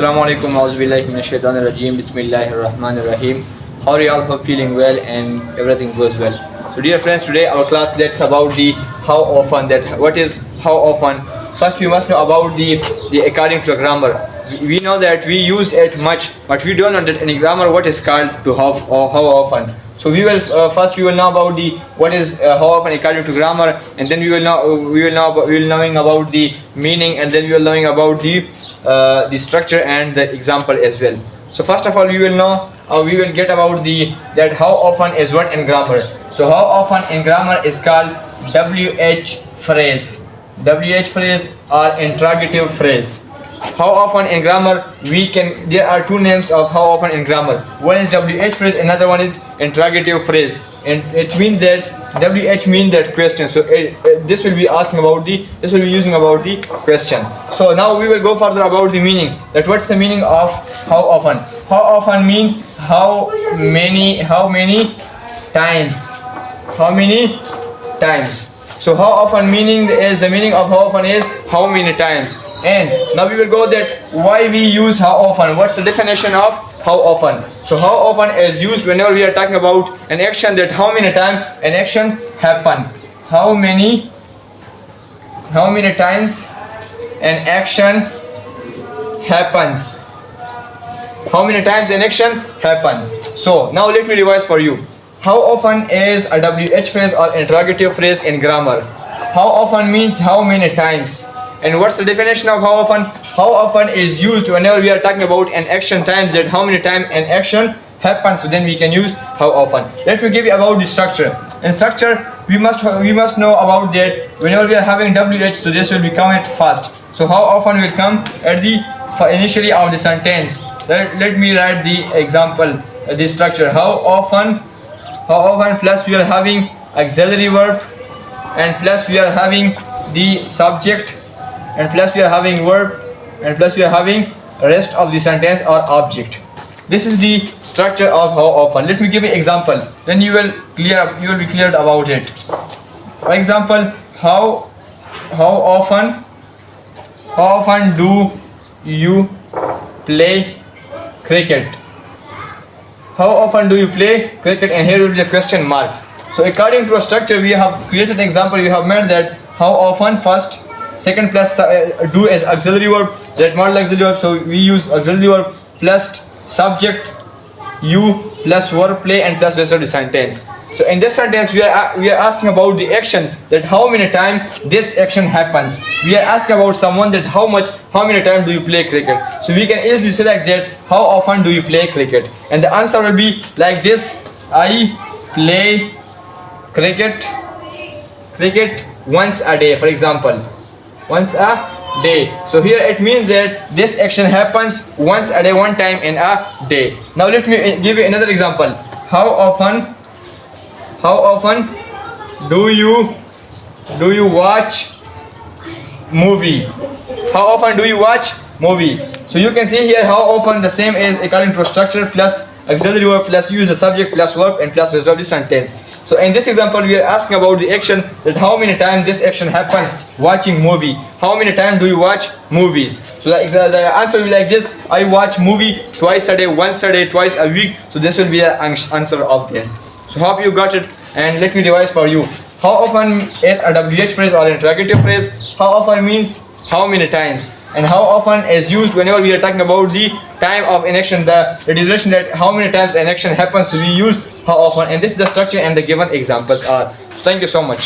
Assalamualaikum Auzubillahiminash-shaytanir-rajeem. Bismillahir-rahmanir-rahim. How are you all feeling well and everything goes well? So dear friends, today our class that's about the how often, that what is how often. First we must know about the according to a grammar. We know that we use it much, but we don't know that in grammar what is called to how or how often. So we will first we will know about the what is how often according to grammar, and then we will knowing about the meaning, and then we will knowing about the structure and the example as well. So first of all we will know we will get about that how often is what in grammar. So how often in grammar is called WH phrase. WH phrase or interrogative phrase. How often in grammar there are two names of how often in grammar. One is WH phrase, another one is interrogative phrase, and it means that WH means that question. So this will be using about the question. So now we will go further about the meaning. That what's the meaning of how often? How often mean how many times. How many times. So how often the meaning of how often is how many times. And now we will go that why we use how often. What's the definition of how often? So how often is used whenever we are talking about an action, that how many times an action happen. How many times an action happens. How many times an action happen. So now let me revise for you. How often is a WH phrase or interrogative phrase in grammar? How often means how many times. And what's the definition of how often? How often is used whenever we are talking about an action times, that how many times an action happens. So then we can use how often. Let me give you about the structure. In structure we must know about that whenever we are having WH, so this will become it first. So how often will come at the initially of the sentence. Let me write the example, the structure. How often plus we are having auxiliary verb, and plus we are having the subject, and plus we are having verb, and plus we are having rest of the sentence or object. This is the structure of how often. Let me give you example, then you will be cleared about it. For example, how often do you play cricket? How often do you play cricket? And here will be the question mark. So according to a structure we have created an example. We have made that how often first, second plus do as auxiliary verb, that model auxiliary verb. So we use auxiliary verb plus subject you plus verb play and plus rest of the sentence. So in this sentence we are asking about the action, that how many times this action happens. We are asking about someone that how many times do you play cricket. So we can easily select that how often do you play cricket, and the answer will be like this: I play cricket once a day, for example, once a day. So here it means that this action happens once a day, one time in a day. Now let me give you another example. How often do you watch movie? How often do you watch movie? So you can see here how often the same is according to structure plus auxiliary verb plus use the subject plus verb and plus resolve the sentence. So in this example we are asking about the action, that how many times this action happens, watching movie. How many times do you watch movies? So the answer will be like this: I watch movie twice a day, once a day, twice a week. So this will be the answer of that. So hope you got it, and let me revise for you. How often is a WH phrase or interrogative phrase? How often means how many times, and how often is used whenever we are talking about the time of an action, the duration, that how many times an action happens. So we use how often, and this is the structure and the given examples are. So thank you so much.